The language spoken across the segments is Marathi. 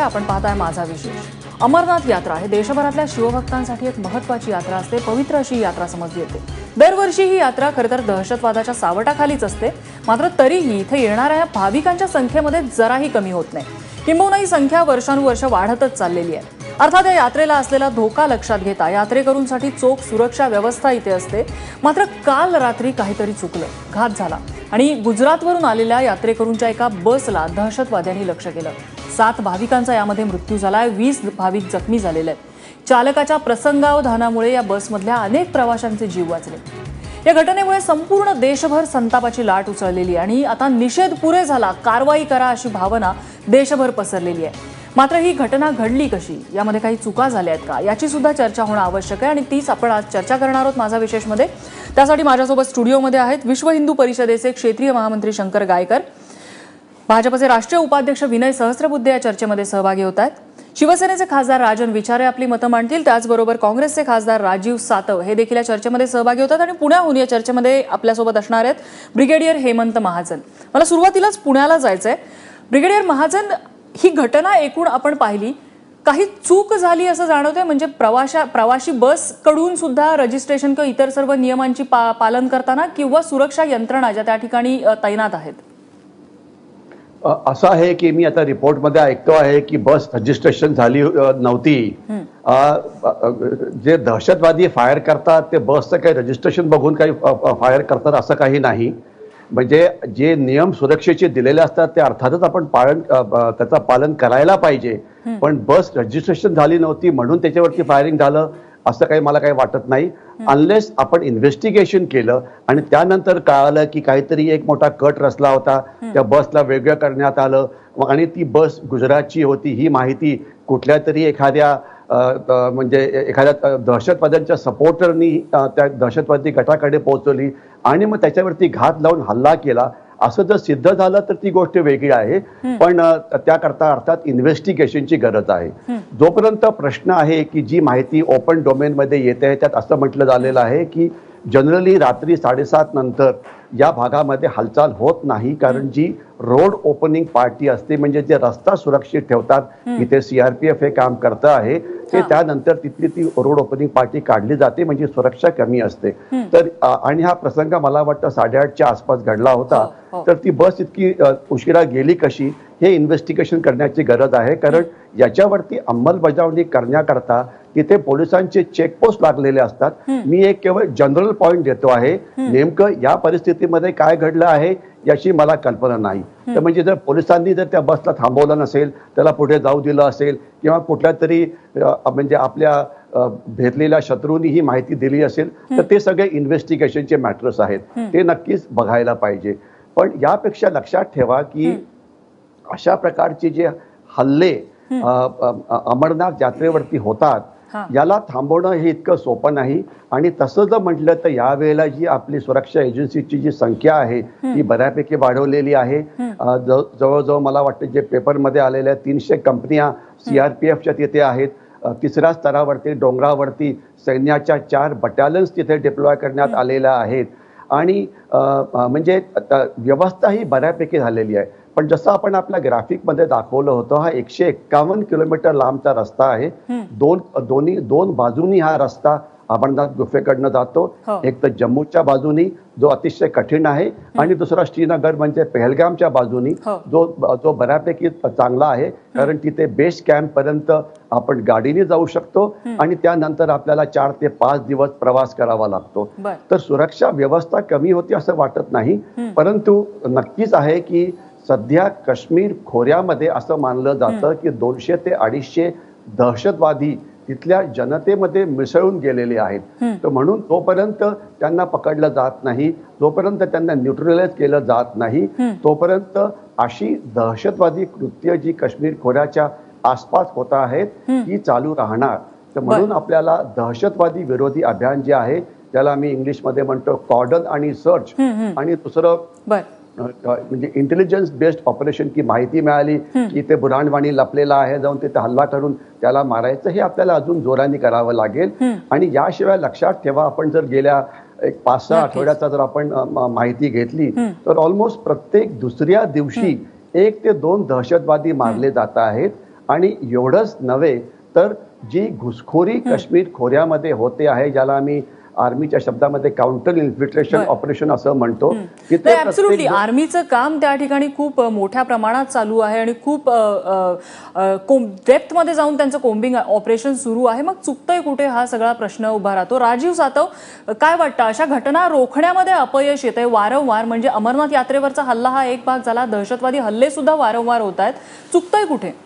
आपण पाहताय माझा विशेष. अमरनाथ यात्रा हे देशभरातल्या शिवभक्तांसाठी एक महत्त्वाची यात्रा असते. पवित्र अशी यात्रा समजली जाते. दरवर्षी ही यात्रा खरं तर दहशतवादाच्या सावटाखालीच असते. मात्र तरीही इथे येणाऱ्या या भाविकांच्या संख्येमध्ये जराही कमी होत नाही. किंबहुना ही संख्या वर्षानुवर्ष वाढतच चाललेली आहे. अर्थात या यात्रेला असलेला धोका लक्षात घेता यात्रेकरूंसाठी चोख सुरक्षा व्यवस्था इथे असते. मात्र काल रात्री काहीतरी चुकलं, घात झाला आणि गुजरातवरून आलेल्या यात्रेकरूंच्या एका बसला दहशतवाद्यांनी लक्ष्य केलं. 7 भाविकांचा यामध्ये मृत्यू झालाय, 20 भाविक जखमी झालेले आहेत. चालकाच्या प्रसंगावधानामुळे या बसमधल्या अनेक प्रवाशांचे जीव वाचले. या घटनेमुळे संपूर्ण देशभर संतापाची लाट उसळलेली आणि आता निषेध पुरे झाला, कारवाई करा अशी भावना देशभर पसरलेली आहे. मात्र ही घटना घडली कशी, यामध्ये काही चुका झाल्या आहेत का, याची सुद्धा चर्चा होणं आवश्यक आहे आणि तीच आपण आज चर्चा करणार आहोत माझा विशेषमध्ये. त्यासाठी माझ्यासोबत स्टुडिओमध्ये आहेत विश्व हिंदू परिषदेचे क्षेत्रीय महामंत्री शंकर गायकर, भाजपचे राष्ट्रीय उपाध्यक्ष विनय सहस्त्रबुद्धे या चर्चेमध्ये सहभागी होत आहेत. शिवसेनेचे खासदार राजन विचारे आपली मतं मांडतील. त्याचबरोबर काँग्रेसचे खासदार राजीव सातव हे देखील या चर्चेमध्ये सहभागी होतात आणि पुण्याहून या चर्चेमध्ये आपल्यासोबत असणार आहेत ब्रिगेडियर हेमंत महाजन. मला सुरुवातीलाच पुण्याला जायचंय. ब्रिगेडियर महाजन, ही घटना एकूण आपण पाहिली, काही चूक झाली असं जाणवतंय. म्हणजे प्रवाशी बस कडून सुद्धा रजिस्ट्रेशन किंवा इतर सर्व नियमांची पालन करताना किंवा सुरक्षा यंत्रणा ज्या त्या ठिकाणी तैनात आहेत. असं आहे की मी आता रिपोर्टमध्ये ऐकतो आहे की बस रजिस्ट्रेशन झाली नव्हती. जे दहशतवादी फायर करतात ते बसचं काही रजिस्ट्रेशन बघून काही फायर करतात असं काही नाही. म्हणजे जे नियम सुरक्षेचे दिलेले असतात ते अर्थातच आपण त्याचं पालन करायला पाहिजे. पण बस रजिस्ट्रेशन झाली नव्हती म्हणून त्याच्यावरती फायरिंग झालं असं काही मला काही वाटत नाही. अनलेस आपण इन्व्हेस्टिगेशन केलं आणि त्यानंतर कळालं की काहीतरी एक मोठा कट रचला होता, त्या बसला वेगळं करण्यात आलं आणि ती बस गुजरातची होती, ही माहिती कुठल्या तरी एखाद्या दहशतवाद्यांच्या सपोर्टरनी त्या दहशतवादी गटाकडे पोहोचवली आणि मग त्याच्यावरती घात लावून हल्ला केला, असं जर सिद्ध झालं तर ती गोष्ट वेगळी आहे. पण त्याकरता अर्थात इन्व्हेस्टिगेशनची गरज आहे. जोपर्यंत प्रश्न आहे की जी माहिती ओपन डोमेनमध्ये येते त्यात असं म्हटलं झालेलं आहे की जनरली रात्री 7:30 नंतर या भागामध्ये हालचाल होत नाही, कारण जी रोड ओपनिंग पार्टी असते, म्हणजे जे रस्ता सुरक्षित ठेवतात, इथे CRPF हे काम करतं आहे, ते त्यानंतर तिथली ती रोड ओपनिंग पार्टी काढली जाते, म्हणजे सुरक्षा कमी असते. तर आणि हा प्रसंग मला वाटतं 8:30च्या आसपास घडला होता. तर ती बस इतकी उशिरा गेली कशी हे इन्व्हेस्टिगेशन करण्याची गरज आहे, कारण याच्यावरती अंमलबजावणी करण्याकरता तिथे पोलिसांचे चेकपोस्ट लागलेले असतात. मी एक केवळ जनरल पॉइंट देतो आहे, नेमकं या परिस्थितीमध्ये काय घडलं आहे याची मला कल्पना नाही. तर म्हणजे जर पोलिसांनी जर त्या बसला थांबवलं नसेल, त्याला पुढे जाऊ दिलं असेल किंवा कुठल्या तरी म्हणजे आपल्या भेटलेल्या शत्रूंनी ही माहिती दिली असेल तर ते सगळे इन्व्हेस्टिगेशनचे मॅटर्स आहेत, ते नक्कीच बघायला पाहिजे. पण यापेक्षा लक्षात ठेवा की अशा प्रकारचे जे हल्ले अमरनाथ यात्रेवरती होतात याला थांबवणं हे इतकं सोपं नाही. आणि तसं जर म्हटलं तर यावेळेला जी आपली सुरक्षा एजन्सीची जी संख्या आहे ती बऱ्यापैकी वाढवलेली आहे. जवळजवळ मला वाटतं जे पेपरमध्ये आलेल्या 300 कंपन्या CRPFच्या तिथे आहेत. 3ऱ्या स्तरावरती डोंगरावरती सैन्याच्या 4 बटालियन्स तिथे डिप्लॉय करण्यात आलेल्या आहेत आणि म्हणजे व्यवस्था ही बऱ्यापैकी झालेली आहे. पण जसं आपण आपल्या ग्राफिकमध्ये दाखवलं होतं, हा 151 किलोमीटर लांबचा रस्ता आहे. दोन बाजूनी हा रस्ता अमरनाथ गुफेकडनं जातो. एक तर जम्मूच्या बाजूनी जो अतिशय कठीण आहे आणि दुसरा श्रीनगर म्हणजे पहलगामच्या बाजूनी जो बऱ्यापैकी चांगला आहे, कारण तिथे बेस कॅम्प पर्यंत आपण गाडीने जाऊ शकतो आणि त्यानंतर आपल्याला 4 ते 5 दिवस प्रवास करावा लागतो. तर सुरक्षा व्यवस्था कमी होती असं वाटत नाही. परंतु नक्कीच आहे की सध्या काश्मीर खोऱ्यामध्ये असं मानलं जातं की 200 ते 250 दहशतवादी तिथल्या जनतेमध्ये मिसळून गेलेले आहेत. तर म्हणून जोपर्यंत त्यांना पकडलं जात नाही, जोपर्यंत त्यांना न्यूट्रलाइज केलं जात नाही, तोपर्यंत अशी दहशतवादी कृत्य जी काश्मीर खोऱ्याच्या आसपास होत आहेत ती चालू राहणार. तर म्हणून आपल्याला दहशतवादी विरोधी अभियान जे आहे त्याला मी इंग्लिशमध्ये म्हणतो कॉर्डन आणि सर्च, आणि दुसरं म्हणजे इंटेलिजन्स बेस्ड ऑपरेशन, की माहिती मिळाली की ते बुराणवाणी लपलेला आहे, जाऊन तिथे हल्ला करून त्याला मारायचं, हे आपल्याला अजून जोराने करावं लागेल. आणि याशिवाय लक्षात ठेवा, आपण जर गेल्या एक 5-6 आठवड्याचा जर आपण माहिती घेतली तर ऑलमोस्ट प्रत्येक दुसऱ्या दिवशी 1 ते 2 दहशतवादी मारले जात आहेत. आणि एवढंच नव्हे तर जी घुसखोरी काश्मीर खोऱ्यामध्ये होते आहे, ज्याला आम्ही आर्मीच्या शब्दामध्ये काउंटर इन्फिल्ट्रेशन ऑपरेशन असं म्हणतो, की ते ऍब्सोल्युटली आर्मीचं काम त्या ठिकाणी खूप मोठ्या प्रमाणात चालू आहे आणि खूप डेप्थमध्ये जाऊन त्यांचं कोम्बिंग ऑपरेशन सुरू आहे. मग चुकतंय कुठे हा सगळा प्रश्न उभा राहतो. राजीव सातव, काय वाटतं, अशा घटना रोखण्यामध्ये अपयश येत आहे वारंवार? म्हणजे अमरनाथ यात्रेवरचा हल्ला हा एक भाग झाला, दहशतवादी हल्ले सुद्धा वारंवार होत आहेत. चुकतंय कुठे?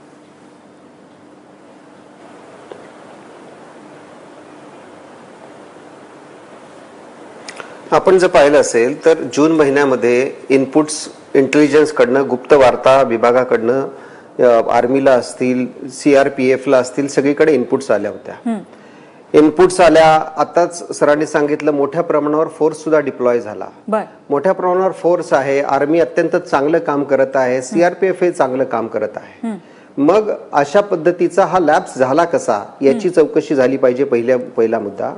आपण जर पाहिलं असेल तर जून महिन्यामध्ये इनपुट्स इंटेलिजन्सकडनं, गुप्त वार्ता विभागाकडनं आर्मीला असतील, CRPFला असतील, सगळीकडे इनपुट्स आल्या होत्या. इनपुट्स आल्या. आताच सरांनी सांगितलं मोठ्या प्रमाणावर फोर्स सुद्धा डिप्लॉय झाला. मोठ्या प्रमाणावर फोर्स आहे. आर्मी अत्यंत चांगलं काम करत आहे. CRPF हे चांगलं काम करत आहे. मग अशा पद्धतीचा हा लॅप्स झाला कसा याची चौकशी झाली पाहिजे, पहिला मुद्दा.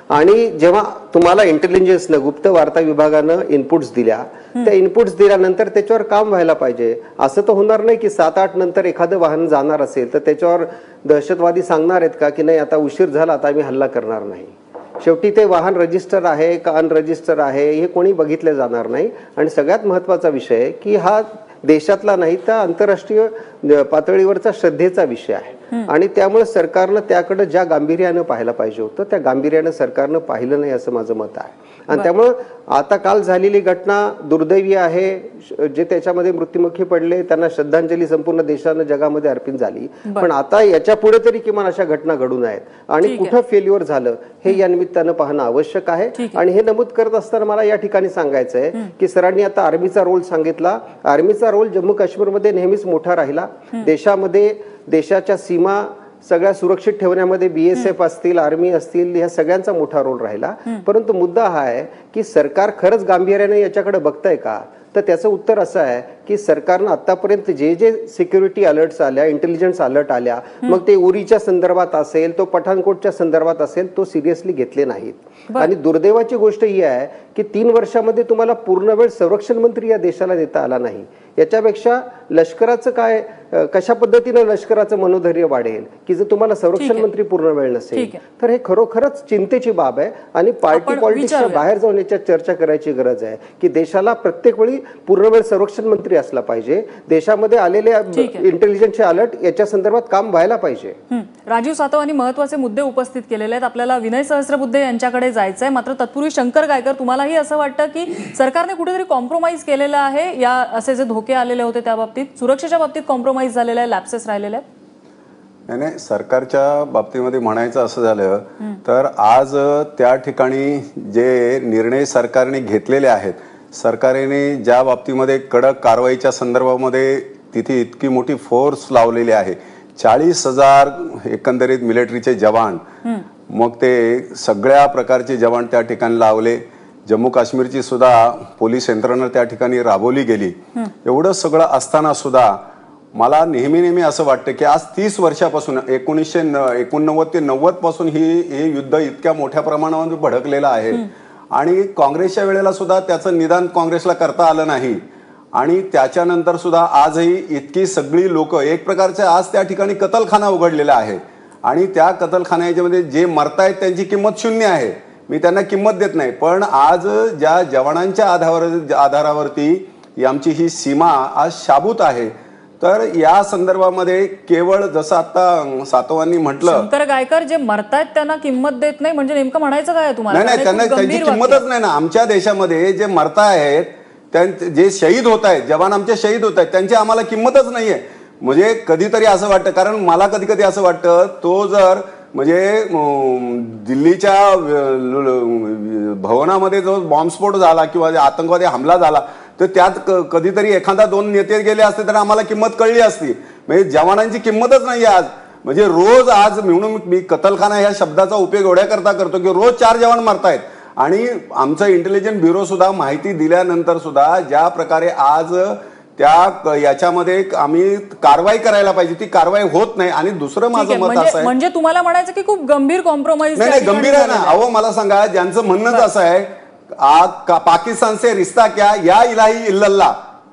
आणि जेव्हा तुम्हाला इंटेलिजन्सनं, गुप्त वार्ता विभागानं इनपुट्स दिल्या, त्या इनपुट्स दिल्यानंतर त्याच्यावर काम व्हायला पाहिजे. असं तर होणार नाही की 7-8 नंतर एखादं वाहन जाणार असेल तर त्याच्यावर दहशतवादी सांगणार आहेत का की नाही आता उशीर झाला, आता आम्ही हल्ला करणार नाही. शेवटी ते वाहन रजिस्टर आहे का अनरजिस्टर आहे हे कोणी बघितलं जाणार नाही. आणि सगळ्यात महत्वाचा विषय की हा देशातला नाही तर आंतरराष्ट्रीय पातळीवरचा श्रद्धेचा विषय आहे. आणि त्यामुळे सरकारनं त्याकडे ज्या गांभीर्यानं पाहायला पाहिजे होतं त्या गांभीर्यानं सरकारनं पाहिलं नाही असं माझं मत आहे. आणि त्यामुळं आता काल झालेली घटना दुर्दैवी आहे. जे त्याच्यामध्ये मृत्युमुखी पडले त्यांना श्रद्धांजली संपूर्ण देशानं, जगामध्ये अर्पित झाली. पण आता याच्या पुढे तरी किमान अशा घटना घडून आहेत आणि कुठं फेल्युअर झालं हे या निमित्तानं पाहणं आवश्यक आहे. आणि हे नमूद करत असताना मला या ठिकाणी सांगायचं आहे की सरांनी आता आर्मीचा रोल सांगितला. आर्मीचा रोल जम्मू काश्मीरमध्ये नेहमीच मोठा राहिला. देशामध्ये देशाच्या सीमा सगळ्या सुरक्षित ठेवण्यामध्ये BSF असतील, आर्मी असतील, ह्या सगळ्यांचा मोठा रोल राहिला. परंतु मुद्दा हा आहे की सरकार खरंच गांभीर्याने याच्याकडे बघतंय का? तर त्याचं उत्तर असं आहे की सरकारनं आतापर्यंत जे जे सिक्युरिटी अलर्ट्स आल्या, इंटेलिजन्स अलर्ट आल्या, मग ते उरीच्या संदर्भात असेल, तो पठाणकोटच्या संदर्भात असेल, तो सिरियसली घेतले नाहीत. आणि दुर्दैवाची गोष्ट ही आहे की 3 वर्षामध्ये तुम्हाला पूर्ण वेळ संरक्षण मंत्री या देशाला देता आला नाही. याच्यापेक्षा लष्कराचं काय, कशा पद्धतीनं लष्कराचं मनोधैर्य वाढेल की जर तुम्हाला संरक्षण मंत्री पूर्ण वेळ नसेल तर हे खरोखरच चिंतेची बाब आहे. आणि पार्टी पॉलिटिक्सच्या बाहेर जाऊन याच्यात चर्चा करायची गरज आहे की देशाला प्रत्येक वेळी पूर्ण वेळ संरक्षण मंत्री असला पाहिजे. देशामध्ये आलेले इंटेलिजन्सचे अलर्ट याच्या संदर्भात काम व्हायला पाहिजे. राजीव सातवांनी महत्वाचे मुद्दे उपस्थित केलेले आहेत. आपल्याला विनय सहस्त्रबुद्धे यांच्याकडे जायचंय. मात्र तत्पूर्वी शंकर गायकर, तुम्हालाही असं वाटतं की सरकारने कुठेतरी कॉम्प्रोमाइज केलेलं आहे? या असे जे धोके आलेले होते त्या बाबतीत, सुरक्षेच्या बाबतीत कॉम्प्रोमाइज झालेलं आहे, लॅप्सेस राहिलेले आहेत? नाही, सरकारच्या बाबतीमध्ये म्हणायचं असं झालं तर आज त्या ठिकाणी जे निर्णय सरकारने घेतलेले आहेत, सरकारने ज्या बाबतीमध्ये कडक कारवाईच्या संदर्भामध्ये तिथे इतकी मोठी फोर्स लावलेली आहे, 40,000 एकंदरीत मिलिटरीचे जवान, मग ते सगळ्या प्रकारचे जवान त्या ठिकाणी लावले. जम्मू काश्मीरची सुद्धा पोलीस यंत्रणा त्या ठिकाणी राबवली गेली. एवढं सगळं असताना सुद्धा मला नेहमी असं वाटतं की आज 30 वर्षापासून 1989 ते 90 पासून हे युद्ध इतक्या मोठ्या प्रमाणावर भडकलेलं आहे. आणि काँग्रेसच्या वेळेला सुद्धा त्याचं निदान काँग्रेसला करता आलं नाही. आणि त्याच्यानंतर सुद्धा आजही इतकी सगळी लोक एक प्रकारचे आज त्या ठिकाणी कतलखाना उघडलेला आहे. आणि त्या कतलखान्यामध्ये जे मरतायत त्यांची किंमत शून्य आहे. मी त्यांना किंमत देत नाही. पण आज ज्या जवानांच्या आधारावरती आमची ही सीमा आज शाबूत आहे. तर या संदर्भामध्ये केवळ जसं आता सातवांनी म्हटलं, शंकर गायकर, जे मरतायत त्यांना किंमत देत नाही म्हणजे नेमकं म्हणायचं काय तुम्हाला? नाही, त्यांना त्यांची किंमतच नाही ना. आमच्या देशामध्ये जे मरतायत, जे शहीद होत आहेत, जवान आमचे शहीद होत आहेत, त्यांची आम्हाला किंमतच नाहीये. म्हणजे कधीतरी असं वाटतं, कारण मला कधी असं वाटतं, तो जर म्हणजे दिल्लीच्या भवनामध्ये जो बॉम्बस्फोट झाला किंवा आतंकवादी हमला झाला तर त्यात कधीतरी एखादा 2 नेते गेले असते तर आम्हाला किंमत कळली असती. म्हणजे जवानांची किंमतच नाही आज. म्हणजे रोज आज म्हणून मी कतलखाना ह्या शब्दाचा उपयोग एवढ्या करता करतो की रोज 4 जवान मरतायत. आणि आमचं इंटेलिजन्स ब्युरो सुद्धा माहिती दिल्यानंतर सुद्धा ज्या प्रकारे आज त्या याच्यामध्ये आम्ही कारवाई करायला पाहिजे ती कारवाई होत नाही. आणि दुसरं माझं मत असं आहे, म्हणजे तुम्हाला म्हणायचं की खूप गंभीर कॉम्प्रोमाइज. नाही, गंभीर आहे ना. अहो मला सांगा, ज्यांचं म्हणणंच असं आहे पाकिस्तान से रिश्ता क्या या इलाही इल्लल्लाह,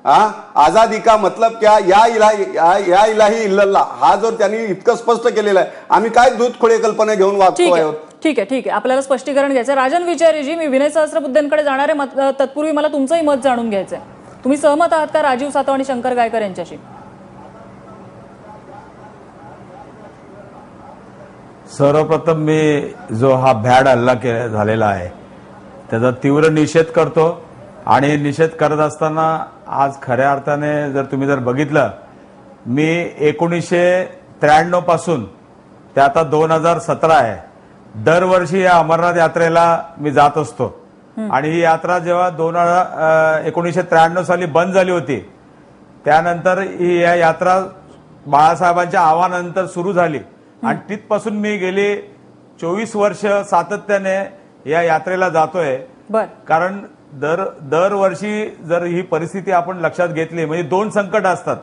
आजादी का मतलब क्या, या इलाही इल्लल्लाह, हा जो त्यांनी इतकं स्पष्ट केलेला आहे, आम्ही काय दूधखोळे कल्पना घेऊन वागतो आहोत. ठीक आहे, आपल्याला स्पष्टीकरण घ्यायचं. राजन विचारेजी, मी विनय सहस्रबुद्धेंकडे जाणारे, तत्पूर्वी मला तुमचंही मत जाणून घ्यायचंय. तुम्ही सहमत आहात का राजीव सातव आणि शंकर गायकर यांच्याशी? सर्वप्रथम मी जो हा भ्याड हल्ला झालेला आहे त्याचा तीव्र निषेध करतो. आणि निषेध करत असताना आज खऱ्या अर्थाने जर तुम्ही बघितलं, मी 1993 पासून ते आता 2017 आहे, दरवर्षी या अमरनाथ यात्रेला मी जात असतो. आणि ही यात्रा जेव्हा 1993 साली बंद झाली होती, त्यानंतर ही यात्रा बाळासाहेबांच्या आव्हानानंतर सुरू झाली. आणि तिथपासून मी गेली 24 वर्ष सातत्याने या यात्रेला जातोय. कारण दरवर्षी जर ही परिस्थिती आपण लक्षात घेतली, म्हणजे दोन संकट असतात.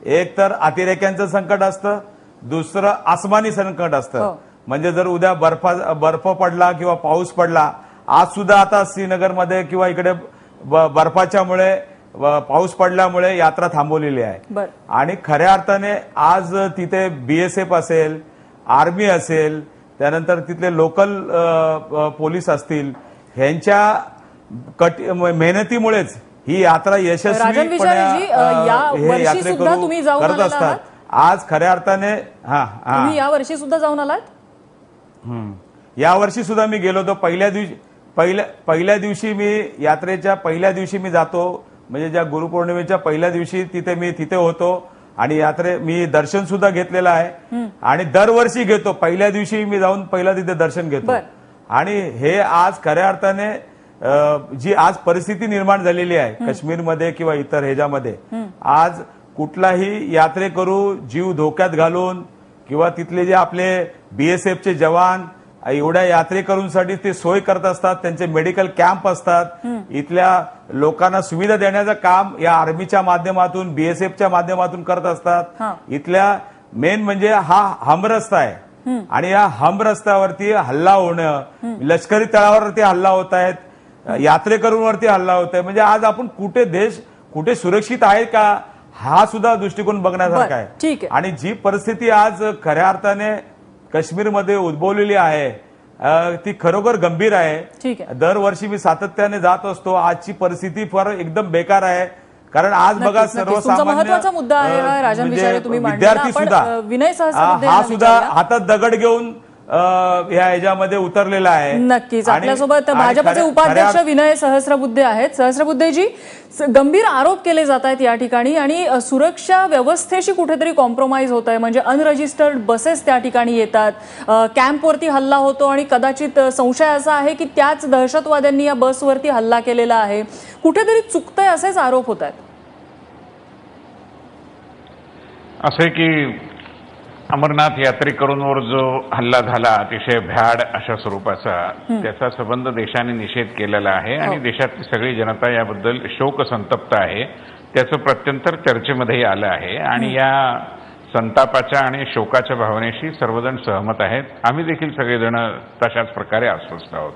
एक तर अतिरेक्यांचं संकट असतं, दुसरं आसमानी संकट असतं. म्हणजे जर उद्या बर्फ पडला किंवा पाऊस पडला, आज सुद्धा आता श्रीनगरमध्ये किंवा इकडे बर्फाच्यामुळे पाऊस पडल्यामुळे यात्रा थांबवलेली आहे. आणि खऱ्या अर्थाने आज तिथे बीएसएफ असेल, आर्मी असेल, त्यानंतर तिथले लोकल पोलीस असतील, ह्यांच्या मेहनतीमुळेच ही यात्रा यशस्वी करत असतात. आज खऱ्या अर्थाने या वर्षी सुद्धा जाऊन आलात? या वर्षी सुद्धा मी गेलो होतो. पहिल्या दिवशी मी यात्रेच्या पहिल्या दिवशी मी जातो, म्हणजे ज्या गुरुपौर्णिमेच्या पहिल्या दिवशी तिथे होतो. आणि मी दर्शन सुद्धा घेतलेलं आहे. आणि दरवर्षी घेतो, पहिल्या दिवशी मी जाऊन पहिला तिथे दर्शन घेतो. आणि हे आज खऱ्या अर्थाने जी आज परिस्थिती निर्माण झालेली आहे काश्मीरमध्ये किंवा इतर ह्याच्यामध्ये, आज कुठलाही यात्रेकरू जीव धोक्यात घालून किंवा तिथले जे आपले बीएसएफचे जवान एवढ्या यात्रेकरूंसाठी ते सोय करत असतात, त्यांचे मेडिकल कॅम्प असतात, इथल्या लोकांना सुविधा देण्याचं काम या आर्मीच्या माध्यमातून, बीएसएफच्या माध्यमातून करत असतात. इथल्या मेन म्हणजे हा हमरस्ता आहे. आणि या हमरस्त्यावरती हल्ला होणं, लष्करी तळावरती हल्ला होत आहेत, यात्रेकरूंवरती हल्ला होत आहे. म्हणजे आज आपण कुठे सुरक्षित आहे का, हा सुद्धा दृष्टिकोन बघण्यासारखा आहे. आणि जी परिस्थिती आज खऱ्या अर्थाने काश्मीरमध्ये उद्भवलेली आहे ती खरोखर गंभीर आहे. दरवर्षी मी सातत्याने जात असतो. आजची परिस्थिती फार एकदम बेकार आहे. कारण आज बघा सर्वसामान्य महत्त्वाचा मुद्दा आहे राजन विचारे, तुम्ही विद्यार्थी सुद्धा, विनय सहस्रबुद्धे हा सुद्धा हातात दगड घेऊन या ह्याच्यामध्ये उतरलेला आहे. नक्कीच. आपल्यासोबत भाजपचे उपाध्यक्ष विनय सहस्रबुद्धे आहेत. सहस्रबुद्धेजी, गंभीर आरोप केले जात आहेत या ठिकाणी आणि सुरक्षा व्यवस्थेशी कुठेतरी कॉम्प्रोमाइज होत आहे. म्हणजे अनरजिस्टर्ड बसेस त्या ठिकाणी येतात, कॅम्पवरती हल्ला होतो आणि कदाचित संशय असा आहे की त्याच दहशतवाद्यांनी या बसवरती हल्ला केलेला आहे. कुठेतरी चुकतंय असेच आरोप होत आहेत. असे की अमरनाथ यात्रेकरूंवर जो हल्ला झाला अतिशय भ्याड अशा स्वरूपाचा, त्याचा संबंध देशाने निषेध केलेला आहे. आणि देशातली सगळी जनता याबद्दल शोकसंतप्त आहे. त्याचं प्रत्यंतर चर्चेमध्येही आलं आहे. आणि या संतापाच्या आणि शोकाच्या भावनेशी सर्वजण सहमत आहेत. आम्ही देखील सगळेजण तशाच प्रकारे अस्वस्थ आहोत.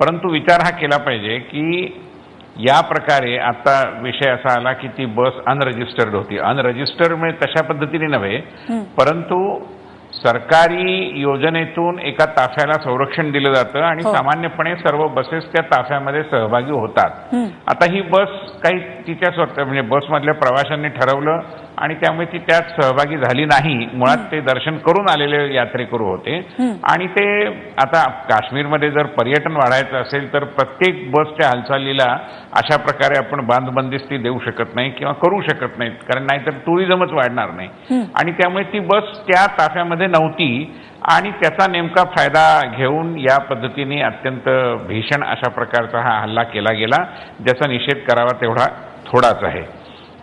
परंतु विचार हा केला पाहिजे की या प्रकारे आता विषय असा आला की ती बस अनरजिस्टर्ड होती. अनरजिस्टर्ड म्हणजे तशा पद्धतीने नव्हे, परंतु सरकारी योजनेतून एका ताफ्याला संरक्षण दिलं जातं आणि सामान्यपणे सर्व बसेस त्या ताफ्यामध्ये सहभागी होतात. आता ही बस काही तिच्या स्वतः म्हणजे बसमधल्या प्रवाशांनी ठरवलं आणि त्यामुळे ती त्यात सहभागी झाली नाही. मुळात ते दर्शन करून आलेले यात्रेकरू होते. आणि ते आता काश्मीरमध्ये जर पर्यटन वाढायचं असेल तर प्रत्येक बसच्या हालचालीला अशा प्रकारे आपण बांधबंदिस्ती देऊ शकत नाही किंवा करू शकत नाहीत, कारण नाहीतर टुरिझमच वाढणार नाही. आणि त्यामुळे ती बस त्या ताफ्यामध्ये नव्हती आणि त्याचा नेमका फायदा घेऊन या पद्धतीने अत्यंत भीषण अशा प्रकारचा हा हल्ला केला गेला, ज्याचा निषेध करावा तेवढा थोडाच आहे.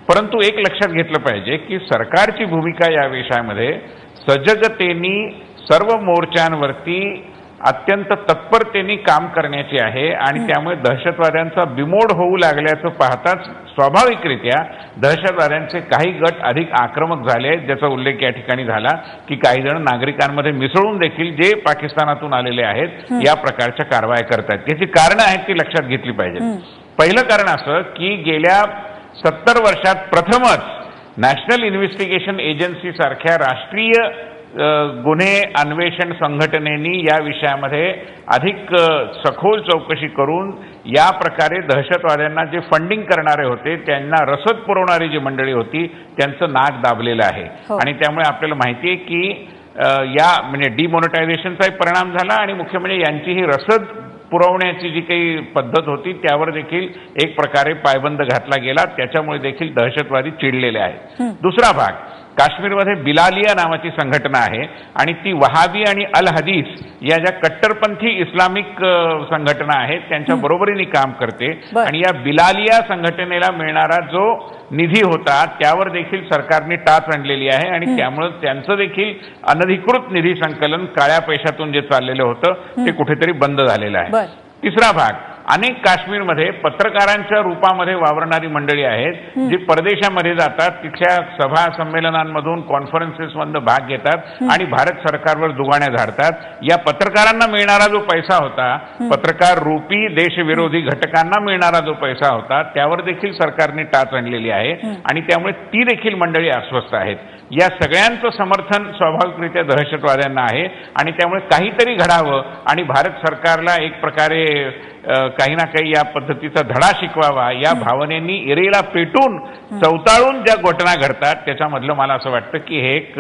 परंतु एक लक्षात घेतलं पाहिजे की सरकारची भूमिका या विषयामध्ये सजगतेने सर्व मोर्चांवरती अत्यंत तत्परतेने काम करण्याची आहे. आणि त्यामुळे दहशतवाद्यांचा बिमोड होऊ लागल्याचं पाहताच स्वाभाविकरित्या दहशतवाद्यांचे काही गट अधिक आक्रमक झाले आहेत, ज्याचा उल्लेख या ठिकाणी झाला की काही जण नागरिकांमध्ये मिसळून देखील जे पाकिस्तानातून आलेले आहेत या प्रकारच्या कारवाया करतात. त्याची कारणं आहेत ती लक्षात घेतली पाहिजेत. पहिलं कारण असं की गेल्या 70 वर्षात प्रथमच नॅशनल इन्व्हेस्टिगेशन एजन्सी सारख्या राष्ट्रीय गुन्हे अन्वेषण संघटनेनी या विषयामध्ये अधिक सखोल चौकशी करून या प्रकारे दहशतवाद्यांना जे फंडिंग करणारे होते त्यांना रसद पुरवणारी जी मंडळी होती त्यांचं नाक दाबलेलं आहे. आणि त्यामुळे आपल्याला माहिती आहे की या म्हणजे डिमॉनिटायझेशनचा एक परिणाम झाला आणि मुख्य म्हणजे यांची ही रसद पुरवण्याची जी काही पद्धत होती त्यावर देखील एक प्रकारे पायबंद घातला गेला. त्याच्यामुळे देखील दहशतवादी चिडलेले आहेत. दुसरा भाग, काश्मीरमध्ये बिलालिया नावाची संघटना आहे आणि ती वहाबी आणि अल हदीस या ज्या कट्टरपंथी इस्लामिक संघटना आहेत त्यांच्या बरोबरीने काम करते. आणि या बिलालिया संघटनेला मिळणारा जो निधी होता त्यावर देखील सरकारने टाच आणलेली आहे आणि त्यामुळे त्यांचं देखील अनधिकृत निधी संकलन काळ्या पैशातून जे चाललेलं होतं ते कुठेतरी बंद झालेलं आहे. तिसरा भाग, अनेक काश्मीरमध्ये पत्रकारांच्या रूपामध्ये वावरणारी मंडळी आहेत जी परदेशामध्ये जातात, तिथल्या सभा संमेलनांमधून कॉन्फरन्सेसमधून भाग घेतात आणि भारत सरकारवर दुगाण्या झाडतात. या पत्रकारांना मिळणारा जो पैसा होता, पत्रकार रूपी देशविरोधी घटकांना मिळणारा जो पैसा होता त्यावर देखील सरकारने टाच आणलेली आहे आणि त्यामुळे ती देखील मंडळी अस्वस्थ आहेत. या सगळ्यांचं समर्थन स्वाभाविकरित्या दहशतवाद्यांना आहे आणि त्यामुळे काहीतरी घडावं आणि भारत सरकारला एक प्रकारे काही ना काही या पद्धतीचा धडा शिकवावा या भावनेनी इरेला पेटून चवताळून ज्या घटना घडतात त्याच्यामधलं मला असं वाटतं की हे एक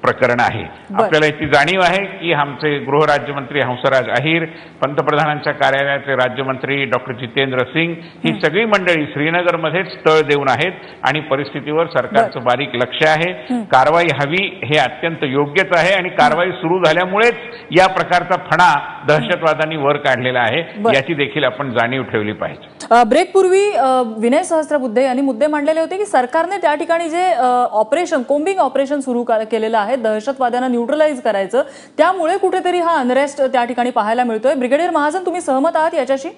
प्रकरण आहे. आपल्याला याची जाणीव आहे की आमचे गृहराज्यमंत्री हंसराज अहिर, पंतप्रधानांच्या कार्यालयाचे राज्यमंत्री डॉक्टर जितेंद्र सिंग ही सगळी मंडळी श्रीनगरमध्येच तळ देऊन आहेत आणि परिस्थितीवर सरकारचं बारीक लक्ष आहे. कारवाई हवी हे अत्यंत योग्यच आहे आणि कारवाई सुरू झाल्यामुळेच या प्रकारचा फणा दहशतवादांनी वर काढलेला आहे याची देखील आपण जाणीव ठेवली पाहिजे. ब्रेकपूर्वी विनय सहस्त्रबुद्धे यांनी मुद्दे मांडलेले होते की सरकारने त्या ठिकाणी जे ऑपरेशन कोम्बिंग ऑपरेशन सुरू केलेलं आहे दहशतवाद्यांना न्यूट्रलाइज करायचं, त्यामुळे कुठेतरी हा अनरेस्ट त्या ठिकाणी पाहायला मिळतोय. ब्रिगेडियर महाजन, तुम्ही सहमत आहात याच्याशी?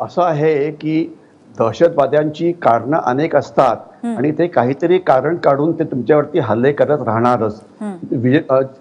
असं आहे की दहशतवाद्यांची कारणं अनेक असतात आणि ते काहीतरी कारण काढून ते तुमच्यावरती हल्ले करत राहणारच.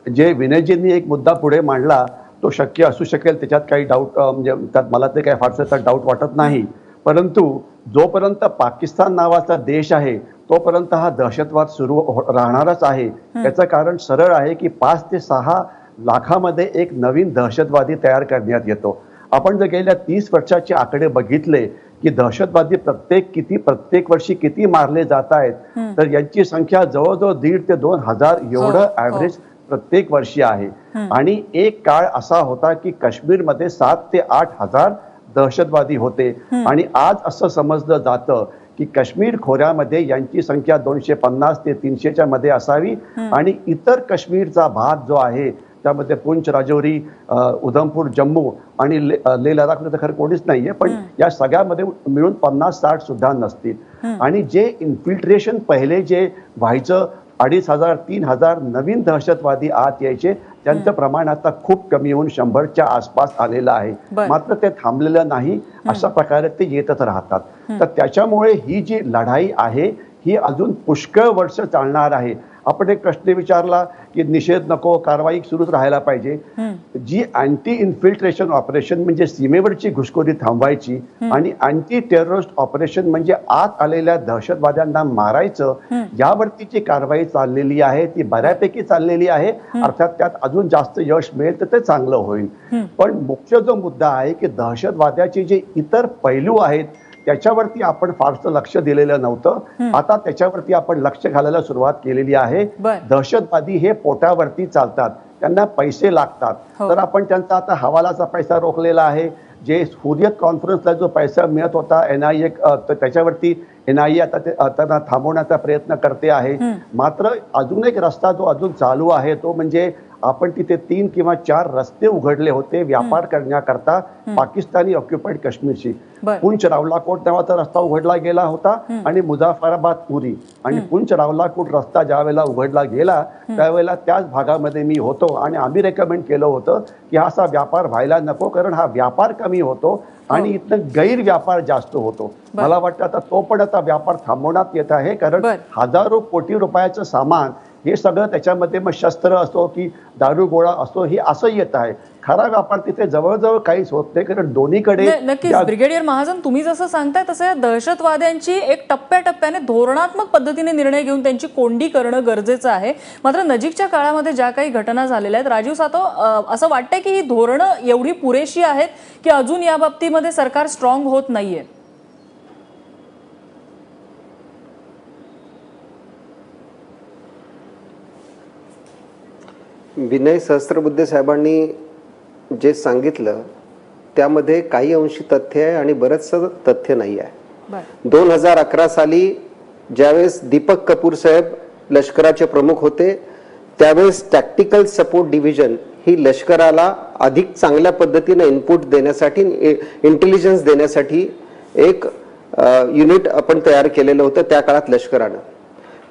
जे विनयजींनी एक मुद्दा पुढे मांडला तो शक्य असू शकेल, त्याच्यात काही डाऊट म्हणजे त्यात मला ते काही फारसा डाऊट वाटत नाही. परंतु जोपर्यंत पाकिस्तान नावाचा देश आहे तोपर्यंत हा दहशतवाद सुरू राहणारच आहे. याचं कारण सरळ आहे की 5 ते 6 लाखामध्ये एक नवीन दहशतवादी तयार करण्यात येतो. आपण जर गेल्या 30 वर्षाचे आकडे बघितले की दहशतवादी प्रत्येक वर्षी किती मारले जात आहेत, तर यांची संख्या जवळजवळ 1,500 ते 2,000 एवढं ऍव्हरेज प्रत्येक वर्षी आहे. आणि एक काळ असा होता की काश्मीरमध्ये 7 ते 8 हजार दहशतवादी होते आणि आज असं समजलं जातं की काश्मीर खोऱ्यामध्ये यांची संख्या 250 ते 300च्या मध्ये असावी आणि इतर काश्मीरचा भाग जो आहे त्यामध्ये पुंछ, राजौरी, उधमपूर, जम्मू आणि लेह लडाखमध्ये खरं कोणीच नाहीये, पण या सगळ्यामध्ये मिळून 50-60 सुद्धा नसतील. आणि जे इन्फिल्ट्रेशन पहिले जे व्हायचं 2,500-3,000 नवीन दहशतवादी आत यायचे, त्यांचं प्रमाण आता खूप कमी होऊन 100च्या आसपास आलेलं आहे. मात्र ते थांबलेलं नाही, अशा प्रकारे ते येतच राहतात. तर त्याच्यामुळे ही जी लढाई आहे ही अजून पुष्कळ वर्ष चालणार आहे. आपण एक प्रश्न विचारला की निषेध नको, कारवाई सुरूच राहायला पाहिजे. जी अँटी इन्फिल्ट्रेशन ऑपरेशन म्हणजे सीमेवरची घुसखोरी थांबवायची आणि अँटी टेररिस्ट ऑपरेशन म्हणजे आत आलेल्या दहशतवाद्यांना मारायचं, यावरती जी कारवाई चाललेली आहे ती बऱ्यापैकी चाललेली आहे. अर्थात त्यात अजून जास्त यश मिळेल तर ते चांगलं होईल. पण मुख्य जो मुद्दा आहे की दहशतवाद्याचे जे इतर पैलू आहेत त्याच्यावरती आपण फारसं लक्ष दिलेलं नव्हतं. आता त्याच्यावरती आपण लक्ष घालायला सुरुवात केलेली आहे. दहशतवादी हे पोटावरती चालतात, त्यांना पैसे लागतात. तर आपण त्यांचा आता हवालाचा पैसा रोखलेला आहे. जे हुर्रियत कॉन्फरन्सला जो पैसा मिळत होता NIA, त्याच्यावरती NIA आता त्यांना थांबवण्याचा प्रयत्न करते आहे. मात्र अजून एक रस्ता जो अजून चालू आहे तो म्हणजे आपण तिथे 3 किंवा 4 रस्ते उघडले होते व्यापार करण्याकरता पाकिस्तानी ऑक्युपाईड काश्मीरशी. पुंछ रावलाकोट नावाचा रस्ता उघडला गेला होता आणि मुझाफराबाद पुरी आणि पुंछ रावलाकोट रस्ता ज्या वेळेला उघडला गेला त्यावेळेला त्याच भागामध्ये मी होतो आणि आम्ही रेकमेंड केलं होतं की हा असा व्यापार व्हायला नको, कारण हा व्यापार कमी होतो आणि इथं गैरव्यापार जास्त होतो. मला वाटतं आता तो पण आता व्यापार थांबवण्यात येत आहे, कारण हजारो कोटी रुपयाचं सामान हे सगळं त्याच्यामध्ये मग शस्त्र असो की दारुगोळा असो हे असं येत आहे. खरा व्यापार तिथे जवळजवळ काहीच होत नाही, कारण दोन्हीकडे नक्कीच ब्रिगेडियर महाजन, तुम्ही जसं सांगताय तसं या दहशतवाद्यांची एक टप्प्याटप्प्याने धोरणात्मक पद्धतीने निर्णय घेऊन त्यांची कोंडी करणं गरजेचं आहे. मात्र नजीकच्या काळामध्ये ज्या काही घटना झालेल्या आहेत, राजीव सातव, असं वाटतंय की ही धोरणं एवढी पुरेशी आहेत की अजून या बाबतीमध्ये सरकार स्ट्रॉंग होत नाहीये? विनय सहस्त्रबुद्धे साहेबांनी जे सांगितलं त्यामध्ये काही अंशी तथ्य आहे आणि बरंचसं तथ्य नाही आहे. 2011 साली ज्यावेळेस दीपक कपूर साहेब लष्कराचे प्रमुख होते त्यावेळेस टॅक्टिकल सपोर्ट डिव्हिजन ही लष्कराला अधिक चांगल्या पद्धतीने इनपुट देण्यासाठी, इंटेलिजन्स देण्यासाठी एक युनिट आपण तयार केलेलं होतं त्या काळात लष्करानं.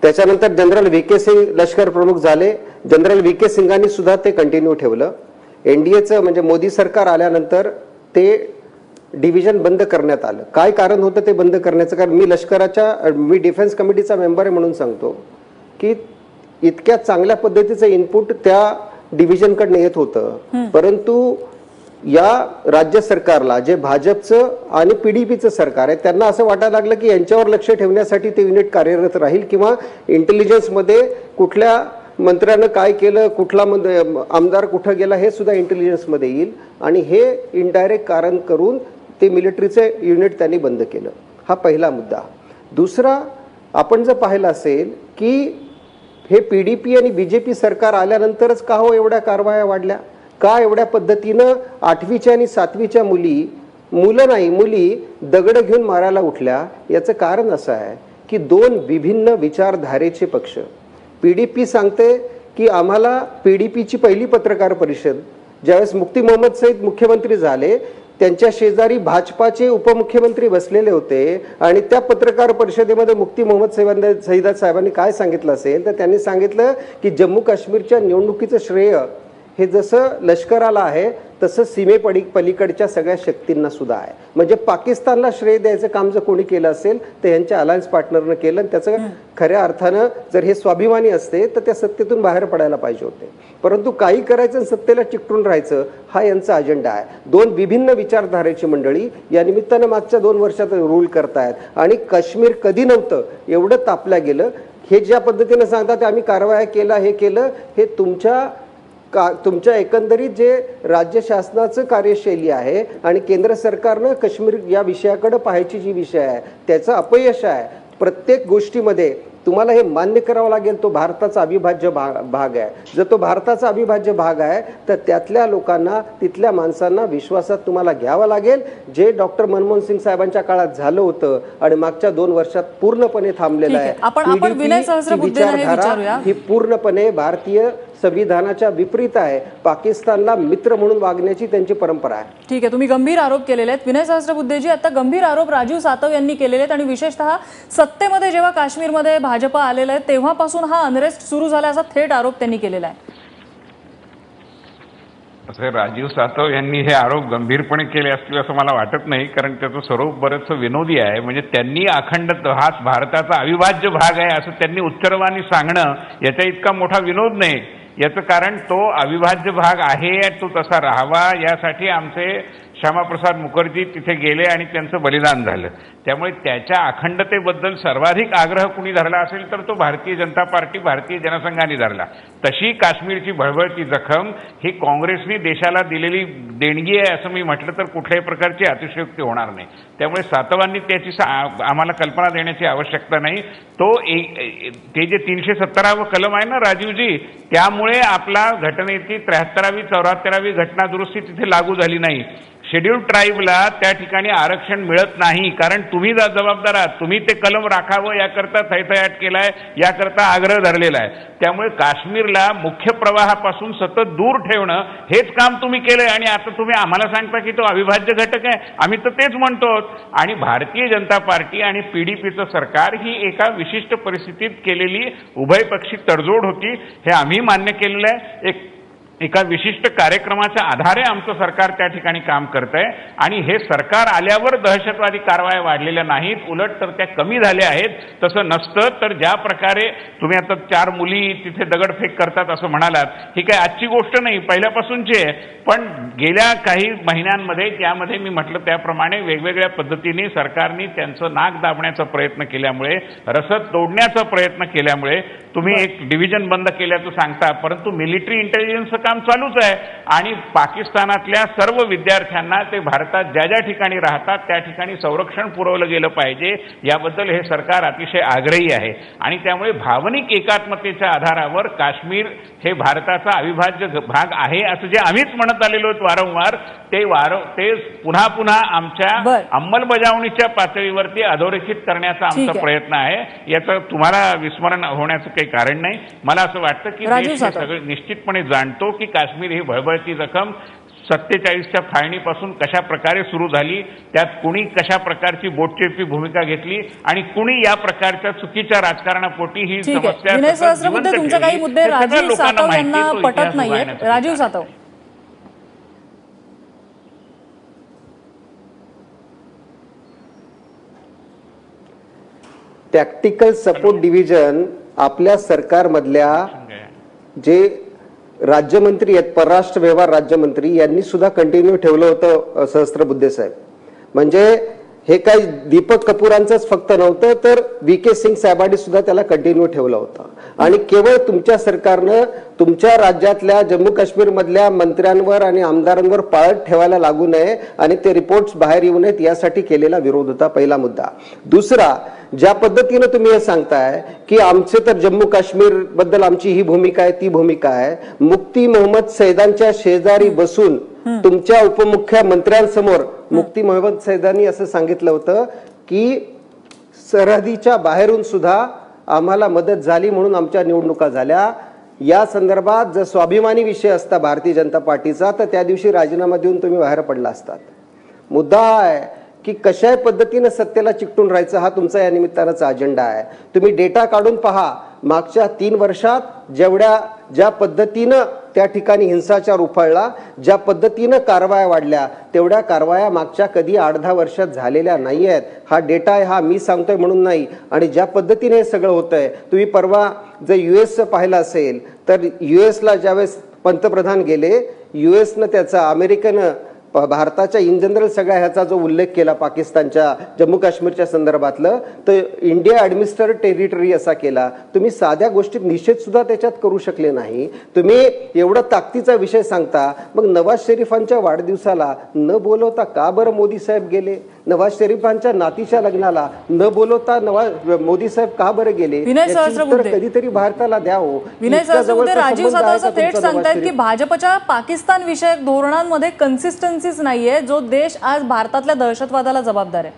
त्याच्यानंतर जनरल व्ही के सिंग लष्कर प्रमुख झाले. जनरल व्ही के सिंगांनी सुद्धा ते कंटिन्यू ठेवलं. एनडीएचं म्हणजे मोदी सरकार आल्यानंतर ते डिव्हिजन बंद करण्यात आलं. काय कारण होतं ते बंद करण्याचं? कारण मी डिफेन्स कमिटीचा मेंबर आहे म्हणून सांगतो की इतक्या चांगल्या पद्धतीचं इनपुट त्या डिव्हिजनकडनं येत होतं, परंतु या राज्य सरकारला, जे भाजपचं आणि पीडीपीचं सरकार आहे, त्यांना असं वाटायला लागलं की यांच्यावर लक्ष ठेवण्यासाठी ते युनिट कार्यरत राहील किंवा इंटेलिजन्समध्ये कुठल्या मंत्र्यानं काय केलं, कुठला आमदार कुठं गेला हे सुद्धा इंटेलिजन्समध्ये येईल, आणि हे इनडायरेक्ट कारण करून ते मिलिटरीचे युनिट त्यांनी बंद केलं. हा पहिला मुद्दा. दुसरा, आपण जर पाहिलं असेल की हे पीडीपी आणि बीजेपी सरकार आल्यानंतरच का हो एवढ्या कारवाया वाढल्या, का एवढ्या पद्धतीनं 8वीच्या आणि 7वीच्या मुली दगड घेऊन मारायला उठल्या? याचं कारण असं आहे की दोन विभिन्न विचारधारेचे पक्ष. पीडीपी सांगते की आम्हाला, पीडीपीची पहिली पत्रकार परिषद ज्यावेळेस मुफ्ती मोहम्मद सईद मुख्यमंत्री झाले त्यांच्या शेजारी भाजपाचे उपमुख्यमंत्री बसलेले होते आणि त्या पत्रकार परिषदेमध्ये मुफ्ती मोहम्मद सईद साहेबांनी काय सांगितलं असेल तर त्यांनी सांगितलं की जम्मू काश्मीरच्या निवडणुकीचं श्रेय हे जसं लष्कराला आहे तसं सीमेपलीकडच्या सगळ्या शक्तींना सुद्धा आहे. म्हणजे पाकिस्तानला श्रेय द्यायचं काम जर कोणी केलं असेल तर यांच्या अलायन्स पार्टनरनं केलं, आणि त्याचं खऱ्या अर्थानं जर हे स्वाभिमानी असते तर त्या सत्तेतून बाहेर पडायला पाहिजे होते. परंतु काही करायचं आणि सत्तेला चिकटून राहायचं हा यांचा अजेंडा आहे. दोन विभिन्न विचारधारेची मंडळी या निमित्तानं मागच्या 2 वर्षात रूल करतायत, आणि काश्मीर कधी नव्हतं एवढं तापल्या गेलं. हे ज्या पद्धतीनं सांगतात आम्ही कारवाया केला, हे केलं, हे तुमच्या एकंदरीत जे राज्य शासनाचं कार्यशैली आहे आणि केंद्र सरकारनं काश्मीर या विषयाकडे पाहायची जी विषय आहे त्याचं अपयश आहे. प्रत्येक गोष्टीमध्ये तुम्हाला हे मान्य करावं लागेल तो भारताचा अविभाज्य भाग आहे. जर तो भारताचा अविभाज्य भाग आहे तर त्यातल्या लोकांना, तिथल्या माणसांना विश्वासात तुम्हाला घ्यावं लागेल. जे डॉक्टर मनमोहन सिंग साहेबांच्या काळात झालं होतं आणि मागच्या 2 वर्षात पूर्णपणे थांबलेलं आहे. आपण विनय सहस्त्रबुद्धेंना हे विचारूया. ही पूर्णपणे भारतीय संविधानाच्या विपरीत आहे. पाकिस्तानला मित्र म्हणून वागण्याची त्यांची परंपरा आहे. ठीक आहे, तुम्ही गंभीर आरोप केलेले आहेत विनय सहस्त्रबुद्धेजी. आता गंभीर आरोप राजीव सातव यांनी केलेले आहेत, आणि विशेषतः सत्तेमध्ये जेव्हा काश्मीरमध्ये भाजप आलेलं आहे तेव्हापासून हा अनरेस्ट सुरू झाला असा थेट आरोप त्यांनी केलेला आहे. असे राजीव सातव यांनी हे आरोप गंभीरपणे केले असतील असं मला वाटत नाही, कारण त्याचं स्वरूप बरंच विनोदी आहे. म्हणजे त्यांनी अखंड हा भारताचा अविभाज्य भाग आहे असं त्यांनी उच्चारवाणी सांगणं याचा इतका मोठा विनोद नाही. याचं कारण तो अविभाज्य भाग आहे, तो तसा राहावा यासाठी आमचे श्यामाप्रसाद मुखर्जी तिथे गेले आणि त्यांचं बलिदान झालं. त्यामुळे त्याच्या अखंडतेबद्दल सर्वाधिक आग्रह कुणी धरला असेल तर तो भारतीय जनता पार्टी, भारतीय जनसंघाने धरला. तशी काश्मीरची भळभळती जखम ही काँग्रेसने देशाला दिलेली देणगी आहे असं मी म्हटलं तर कुठल्याही प्रकारची अतिशयोक्ती होणार नाही. त्यामुळे सातवांनी त्याची आम्हाला कल्पना देण्याची आवश्यकता नाही. ते जे 317व कलम आहे ना राजीवजी, त्यामुळे आपला घटनेची 73वी 74वी घटना दुरुस्ती तिथे लागू झाली नाही. शेड्यूल्ड ट्राईबला त्या ठिकाणी आरक्षण मिळत नाही, कारण तुम्ही जबाबदार आहात. तुम्ही ते कलम राखावं याकरता थैथयाट केलाय, याकरता आग्रह धरलेला आहे. त्यामुळे काश्मीरला मुख्य प्रवाहापासून सतत दूर ठेवणं हेच काम तुम्ही केलंय, आणि आता तुम्ही आम्हाला सांगता की तो अविभाज्य घटक आहे. आम्ही तर तेच म्हणतो. आणि भारतीय जनता पार्टी आणि पीडीपीचं सरकार ही एका विशिष्ट परिस्थितीत केलेली उभयपक्षी तडजोड होती, हे आम्ही मान्य केलेलं आहे. एका विशिष्ट कार्यक्रमाच्या आधारे आमचं सरकार त्या ठिकाणी काम करतंय आणि हे सरकार आल्यावर दहशतवादी कारवाया वाढलेल्या नाहीत, उलट तर त्या कमी झाल्या आहेत. तसं नसतं तर ज्या प्रकारे तुम्ही आता 4 मुली तिथे दगडफेक करतात असं म्हणालात, ही काही आजची गोष्ट नाही, पहिल्यापासूनची आहे. पण गेल्या काही महिन्यांमध्ये त्यामध्ये मी म्हटलं त्याप्रमाणे वेगवेगळ्या पद्धतीने सरकारने त्यांचं नाक दाबण्याचा प्रयत्न केल्यामुळे, रसद तोडण्याचा प्रयत्न केल्यामुळे तुम्ही एक डिव्हिजन बंद केल्याचं सांगता, परंतु मिलिटरी इंटेलिजन्सचं काम चालूच आहे आणि पाकिस्तानातल्या सर्व विद्यार्थ्यांना ते भारतात ज्या ज्या ठिकाणी राहतात त्या ठिकाणी संरक्षण पुरवलं गेलं पाहिजे याबद्दल हे सरकार अतिशय आग्रही आहे. आणि त्यामुळे भावनिक एकात्मतेच्या आधारावर काश्मीर हे भारताचा अविभाज्य भाग आहे असं जे आम्हीच म्हणत आलेलो आहोत वारंवार, ते पुन्हा पुन्हा आमच्या अंमलबजावणीच्या पातळीवरती अधोरेखित करण्याचा आमचा प्रयत्न आहे. याचं तुम्हाला विस्मरण होण्याचं काही कारण नाही. मला असं वाटतं की देश हे सगळं निश्चितपणे जाणतो की काश्मीर ही भळभळती जखम 47च्या फाळणीपासून कशा प्रकारे सुरू झाली, त्यात कुणी कशा प्रकारची बोटचेपी भूमिका घेतली आणि कुणी या प्रकारच्या चुकीच्या राजकारणापोटी ही समस्या विनय सहस्त्रबुद्धे, तुमचे काही मुद्दे राजीव सातव यांना पटत नाहीयेत. Rajiv Satav, tactical support division आपल्या सरकारमधल्या जे राज्यमंत्री आहेत, परराष्ट्र व्यवहार राज्यमंत्री, यांनी सुद्धा कंटिन्यू ठेवलं होतं सहस्त्रबुद्धे साहेब. म्हणजे हे काही दीपक कपूरांचंच फक्त नव्हतं, तर VK सिंग साहेबांनी सुद्धा त्याला कंटिन्यू ठेवलं होतं. आणि केवळ तुमच्या सरकारनं तुमच्या राज्यातल्या जम्मू काश्मीर मधल्या मंत्र्यांवर आणि आमदारांवर पाळत ठेवायला लागू नये आणि ते रिपोर्ट्स बाहेर येऊ नयेत यासाठी केलेला विरोध होता, पहिला मुद्दा. दुसरा, ज्या पद्धतीनं तुम्ही हे सांगताय की आमचे तर जम्मू काश्मीर बद्दल आमची ही भूमिका आहे, ती भूमिका आहे, मुफ्ती मोहम्मद सैदांच्या शेजारी बसून तुमच्या उपमुख्यमंत्र्यांसमोर मुफ्ती मोहम्मद सैदांनी असं सांगितलं होतं की सरहदीच्या बाहेरून सुद्धा आम्हाला मदत झाली म्हणून आमच्या निवडणुका झाल्या. या संदर्भात जर स्वाभिमानी विषय असता भारतीय जनता पार्टीचा तर त्या दिवशी राजीनामा देऊन तुम्ही बाहेर पडला असतात. मुद्दा आहे की कशा पद्धतीने सत्तेला चिकटून राहायचं हा तुमचा या निमित्तानंचा अजेंडा आहे. तुम्ही डेटा काढून पहा, मागच्या 3 वर्षात ज्या पद्धतीनं त्या ठिकाणी हिंसाचार उफाळला, ज्या पद्धतीनं कारवाया वाढल्या, तेवढ्या कारवाया मागच्या कधी 8-10 वर्षात झालेल्या नाही आहेत. हा डेटा आहे, हा मी सांगतोय म्हणून नाही. आणि ज्या पद्धतीने हे सगळं होतंय, तुम्ही परवा जर US पाहिलं असेल तर US ज्यावेळेस पंतप्रधान गेले, USनं त्याचा अमेरिकेनं भारताच्या इन जनरल सगळ्या ह्याचा जो उल्लेख केला पाकिस्तानच्या जम्मू काश्मीरच्या संदर्भातलं, तर इंडिया ॲडमिनिस्ट्रेटेड टेरिटरी असा केला. तुम्ही साध्या गोष्टीत निषेध सुद्धा त्याच्यात करू शकले नाही. तुम्ही एवढा ताकदीचा विषय सांगता, मग नवाज शरीफांच्या वाढदिवसाला न बोलवता का बरं मोदी साहेब गेले? नवाज शरीफांच्या नातीच्या लग्नाला न बोलवता मोदी साहेब का बरं गेले? कधीतरी भारताला द्यावं. विनय सहस्त्रबुद्धे, राजीव सातव थेट सांगतायत की भाजपच्या पाकिस्तान विषयक धोरणांमध्ये कन्सिस्टन्सीच नाहीये, जो देश आज भारतातल्या दहशतवादाला जबाबदार आहे.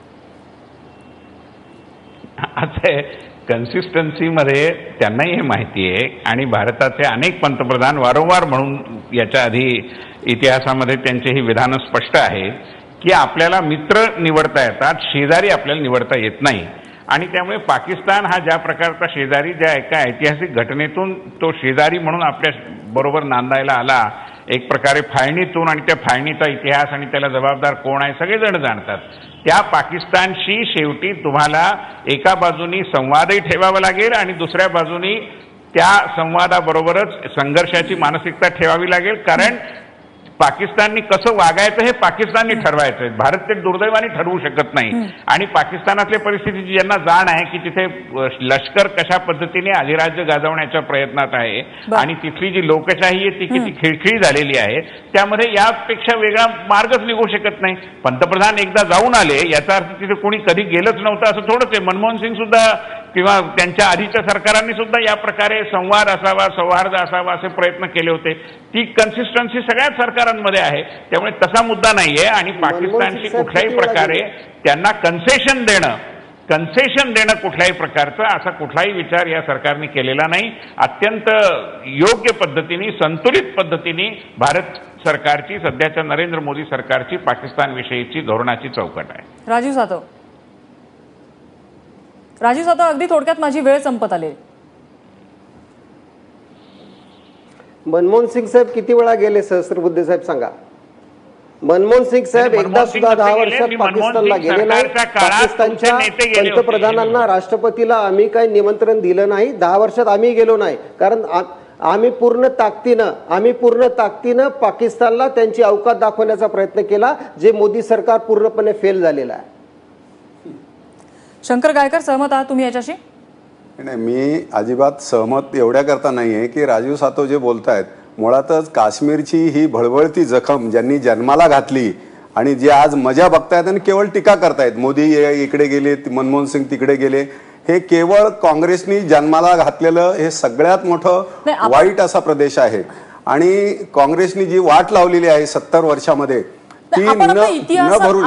असं कन्सिस्टन्सीमध्ये त्यांनाही हे माहिती आहे आणि भारताचे अनेक पंतप्रधान वारंवार म्हणून याच्या आधी इतिहासामध्ये त्यांचे ही विधान स्पष्ट आहे की आपल्याला मित्र निवडता येतात, शेजारी आपल्याला निवडता येत नाही. आणि त्यामुळे पाकिस्तान हा ज्या प्रकारचा शेजारी, ज्या एका ऐतिहासिक घटनेतून तो शेजारी म्हणून आपल्या बरोबर नांदायला आला, एक प्रकारे फाळणीतून, आणि त्या फाळणीचा इतिहास आणि त्याला जबाबदार कोण आहे सगळेजण जाणतात. त्या पाकिस्तानशी शेवटी तुम्हाला एका बाजूनी संवादही ठेवावा लागेल आणि दुसऱ्या बाजूनी त्या संवादाबरोबरच संघर्षाची मानसिकता ठेवावी लागेल. कारण पाकिस्ताननी कसं वागायचं हे पाकिस्ताननी ठरवायचं आहे, भारत ते दुर्दैवाने ठरवू शकत नाही. आणि पाकिस्तानातल्या परिस्थितीची ज्यांना जाण आहे की तिथे लष्कर कशा पद्धतीने अधिराज्य गाजवण्याच्या प्रयत्नात आहे आणि तिथली जी लोकशाही आहे ती किती खिळखिळी झालेली आहे, त्यामध्ये यापेक्षा वेगळा मार्गच निघू शकत नाही. पंतप्रधान एकदा जाऊन आले याचा अर्थ तिथे कोणी कधी गेलंच नव्हतं असं थोडंच आहे. मनमोहन सिंग सुद्धा किंवा त्यांच्या आधीच्या सरकारांनी सुद्धा या प्रकारे संवाद असावा, सौहार्द असावा असे प्रयत्न केले होते. ती कन्सिस्टन्सी सगळ्याच सरकारांमध्ये आहे. त्यामुळे तसा मुद्दा नाहीये. आणि पाकिस्तानशी कुठल्याही प्रकारे त्यांना कन्सेशन देणं कुठल्याही प्रकारचा असा कुठलाही विचार या सरकारने केलेला नाही. अत्यंत योग्य पद्धतीने, संतुलित पद्धतीने भारत सरकारची, सध्याच्या नरेंद्र मोदी सरकारची पाकिस्तान विषयीची धोरणाची चौकट आहे. राजीव सातव, अगदी थोडक्यात, माझी वेळ संपत आली. मनमोहन सिंग साहेब किती वेळा गेले सहस्त्रबुद्धे साहेब सांगा? मनमोहन सिंग साहेब एकदा सुद्धा 10 वर्षात पाकिस्तानला गेले नाही. पाकिस्तानच्या पंतप्रधानांना राष्ट्रपतीला आम्ही काही निमंत्रण दिलं नाही. 10 वर्षात आम्ही गेलो नाही, कारण आम्ही पूर्ण ताकदीनं पाकिस्तानला त्यांची अवकात दाखवण्याचा प्रयत्न केला, जे मोदी सरकार पूर्णपणे फेल झालेलं आहे. शंकर गायकर, सहमत आहात तुम्ही याच्याशी? नाही, मी अजिबात सहमत एवढ्या करता नाहीये की राजीव सातव जे बोलतायत, मुळातच काश्मीरची ही भळभळती जखम ज्यांनी जन्माला घातली आणि जे आज मजा बघतायत आणि केवळ टीका करतायत, मोदी इकडे गेले, मनमोहन सिंग तिकडे गेले, हे केवळ काँग्रेसनी जन्माला घातलेलं हे सगळ्यात मोठं वाईट असा प्रदेश आहे. आणि काँग्रेसनी जी वाट लावलेली आहे 70 वर्षामध्ये ती न भरून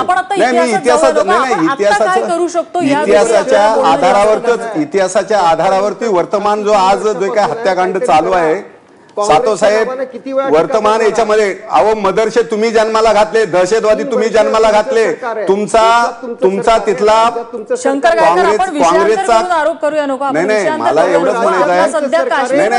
इतिहासाच्या आधारावरती वर्तमान जो आज जो काय हत्याकांड चालू आहे, सातव साहेब, वर्तमान याच्यामध्ये अहो मदरसे तुम्ही जन्माला घातले, दहशतवादी तुम्ही जन्माला घातले, तुमचा तिथला काँग्रेसचा आरोप करूया नको. नाही, मला एवढंच म्हणायचं आहे,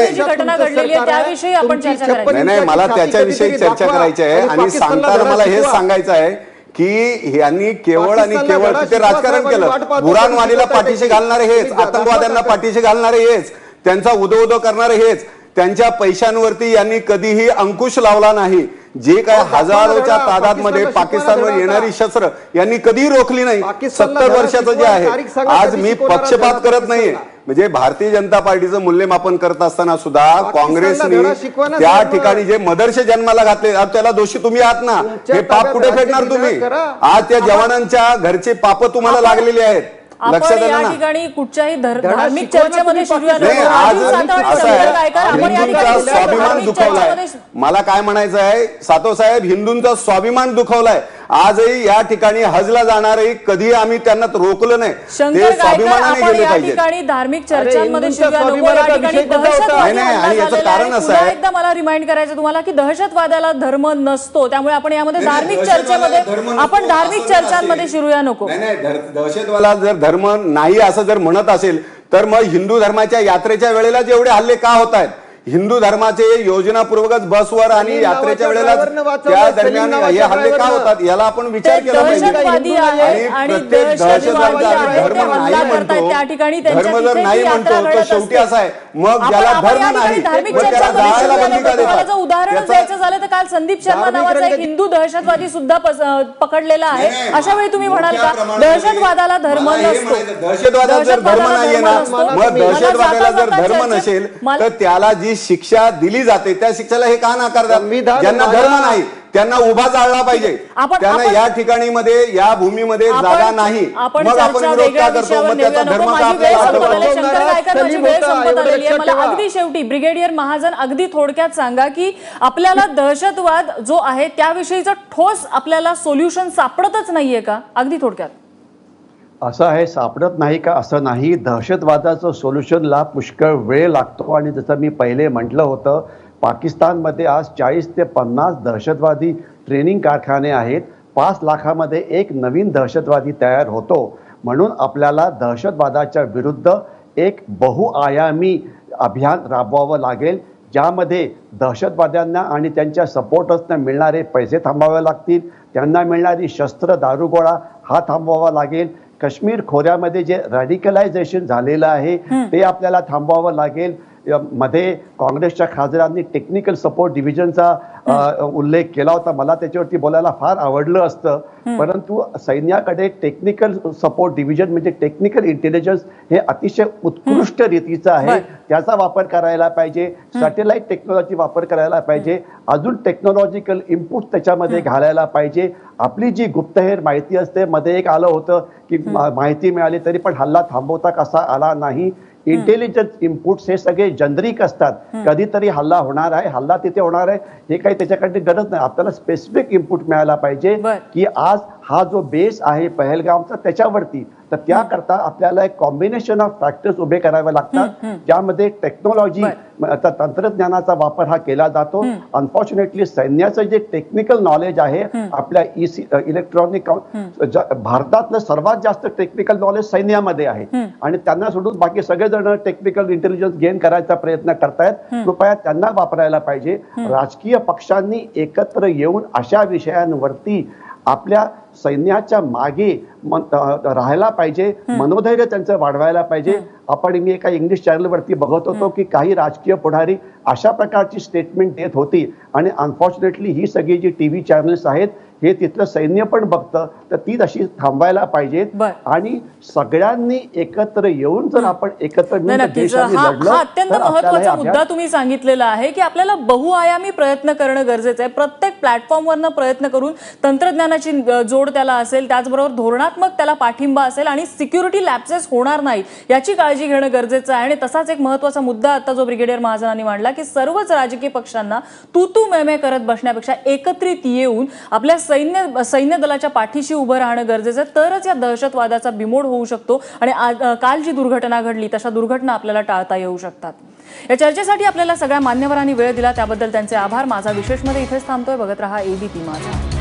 नाही, मला त्याच्याविषयी चर्चा करायची आहे. आणि सांगताना मला हेच सांगायचं आहे की यांनी केवळ आणि केवळ तिथे राजकारण केलं. बुरानवालीला पाठीशी घालणारे हेच, आतंकवाद्यांना पाठीशी घालणारे हेच, त्यांचा उदो करणारे हेच, त्यांच्या पैशांवरती यांनी कधीही अंकुश लावला नाही. जे काय हजारोच्या तादादमध्ये पाकिस्तानवर येणारी शस्त्र यांनी कधीही रोखली नाही. 70 वर्षाचं जे आहे, आज मी पक्षपात करत नाहीये, म्हणजे भारतीय जनता पार्टीचं मूल्यमापन करत असताना सुद्धा काँग्रेसने त्या ठिकाणी जे मदरसे जन्माला घातले, त्याला दोषी तुम्ही आहात ना, हे पाप कुठे फेडणार तुम्ही? आज त्या जवानांच्या घरचे पाप तुम्हाला लागलेले आहेत. आपण या ठिकाणी कुठच्याही धार्मिक चर्चेमध्ये स्वाभिमान दुखावलाय. मला काय म्हणायचं आहे सातव साहेब, हिंदूंचा स्वाभिमान दुखावलाय. आजही या ठिकाणी हजला जाणारे कधी आम्ही त्यांना रोखलं नाही, ते स्वाभिमानाने गेले पाहिजे. धार्मिक चर्चांमध्ये आणि याचं कारण असं आहे, एकदा मला रिमाइंड करायचं तुम्हाला की दहशतवादाला धर्म नसतो, त्यामुळे आपण यामध्ये धार्मिक चर्चांमध्ये शिरूया नको. दहशतवादाला जर धर्म नाही असं जर म्हणत असेल तर मग हिंदू धर्माच्या यात्रेच्या वेळेला जेवढे हल्ले का होत आहेत? हिंदू धर्माचे योजनापूर्वक बसवर आणि यात्रेच्या वेळेला त्या दरम्यान हे हल्ले का होतात? याला आपण विचार केला पाहिजे. आणि प्रत्येक दहशतवादी धर्म नाही म्हणतो, धर्म जर नाही म्हणतो तो शेवटी असा आहे, मग ज्याला धर्म नाही मग त्याला जायला बंदी का देतात? उदाहरण द्यायचं झालं तर काल संदीप शर्मा नावाचा एक हिंदू दहशतवादी सुद्धा पकडलेला आहे. अशा वेळी तुम्ही म्हणाल का दहशतवादाला धर्म नसतो? दहशतवादाला जर धर्म नाहीये ना, मग दहशतवादाला जर धर्म नसेल तर त्याला जी शिक्षा दिली जाते त्या शिक्षेला हे का नाकारतात? ज्यांना धर्म नाही त्यांना उभा जाळला पाहिजे. त्यांना या ठिकाणी मध्ये या भूमीमध्ये जागा नाही, मग आपण विरोध का करतो? मग त्याचा धर्म का आपल्याला? मला अगदी शेवटी ब्रिगेडियर महाजन अगदी थोडक्यात सांगा की आपल्याला दहशतवाद जो आहे त्याविषयीचं ठोस आपल्याला सोल्युशन सापडतच नाहीये का? अगदी थोडक्यात. असं आहे, सापडत नाही का असं नाही. दहशतवादाचं सोल्युशनला पुष्कळ वेळ लागतो. आणि जसं मी पहिले म्हटलं होतं, पाकिस्तानमध्ये आज 40 ते 50 दहशतवादी ट्रेनिंग कारखाने आहेत. 5 लाखामध्ये एक नवीन दहशतवादी तयार होतो. म्हणून आपल्याला दहशतवादाच्या विरुद्ध एक बहुआयामी अभियान राबवावं लागेल, ज्यामध्ये दहशतवाद्यांना आणि त्यांच्या सपोर्टर्सना मिळणारे पैसे थांबवावे लागतील, त्यांना मिळणारी शस्त्र दारुगोळा हा थांबवावा लागेल. काश्मीर खोऱ्यामध्ये जे रॅडिकलायझेशन झालेलं आहे ते आपल्याला थांबवावं लागेल. मध्ये काँग्रेसच्या खासदारांनी टेक्निकल सपोर्ट डिव्हिजनचा उल्लेख केला होता. मला त्याच्यावरती बोलायला फार आवडलं असतं, परंतु सैन्याकडे टेक्निकल सपोर्ट डिव्हिजन म्हणजे टेक्निकल इंटेलिजन्स हे अतिशय उत्कृष्ट रीतीचं आहे. त्याचा वापर करायला पाहिजे. सॅटेलाइट टेक्नॉलॉजी वापर करायला पाहिजे. अजून टेक्नॉलॉजिकल इनपुट त्याच्यामध्ये घालायला पाहिजे. आपली जी गुप्तहेर माहिती असते, मध्ये एक आलं होतं की माहिती मिळाली तरी पण हल्ला थांबवता कसा आला नाही. इंटेलिजन्स इनपुट्स हे सगळे जनरिक असतात. कधीतरी हल्ला होणार आहे, हल्ला तिथे होणार आहे, हे काही त्याच्याकडे गरज नाही. आपल्याला स्पेसिफिक इनपुट मिळायला पाहिजे की आज हा जो बेस आहे पहलगामचा त्याच्यावरती, तर त्याकरता आपल्याला एक कॉम्बिनेशन ऑफ फॅक्टर्स उभे करावे लागतात, ज्यामध्ये टेक्नॉलॉजी तंत्रज्ञानाचा वापर हा केला जातो. अनफॉर्च्युनेटली सैन्याचं जे टेक्निकल नॉलेज आहे आपल्या इलेक्ट्रॉनिक भारतातलं सर्वात जास्त टेक्निकल नॉलेज सैन्यामध्ये आहे आणि त्यांना सोडून बाकी सगळेजण टेक्निकल इंटेलिजन्स गेन करायचा प्रयत्न करतायत. कृपया त्यांना वापरायला पाहिजे. राजकीय पक्षांनी एकत्र येऊन अशा विषयांवरती आपल्या सैन्याच्या मागे राहायला पाहिजे, मनोधैर्य त्यांचं वाढवायला पाहिजे. मी एका इंग्लिश चॅनलवरती बघत होतो की काही राजकीय पुढारी अशा प्रकारची स्टेटमेंट देत होती आणि अनफॉर्च्युनेटली ही सगळी जी टीव्ही चॅनल्स आहेत हे तिथलं सैन्य पण बघतं, तर ती तशी थांबवायला पाहिजेत आणि सगळ्यांनी एकत्र येऊन जर आपण एकत्र देशाने लढलं हा अत्यंत महत्त्वाचा मुद्दा तुम्ही सांगितलेला आहे की आपल्याला बहुआयामी प्रयत्न करणं गरजेचं आहे. प्रत्येक प्लॅटफॉर्मवरनं प्रयत्न करून तंत्रज्ञानाची जोड त्याला असेल, त्याचबरोबर धोरणात्मक त्याला पाठिंबा असेल आणि सिक्युरिटी लॅप्सेस होणार नाहीत याची काळजी घेणं गरजेचं आहे. आणि तसाच एक महत्त्वाचा मुद्दा आता जो ब्रिगेडियर महाजनांनी मांडला की सर्वच राजकीय पक्षांना तू मेमे करत बसण्यापेक्षा एकत्रित येऊन आपल्या सैन्य दलाच्या पाठीशी उभं राहणं गरजेचं आहे. तरच या दहशतवादाचा बिमोड होऊ शकतो आणि काल जी दुर्घटना घडली तशा दुर्घटना आपल्याला टाळता येऊ शकतात. या चर्चेसाठी आपल्याला सगळ्या मान्यवरांनी वेळ दिला त्याबद्दल त्यांचे आभार. माझा विशेषमध्ये इथेच थांबतोय. बघत रहा ABP माझा.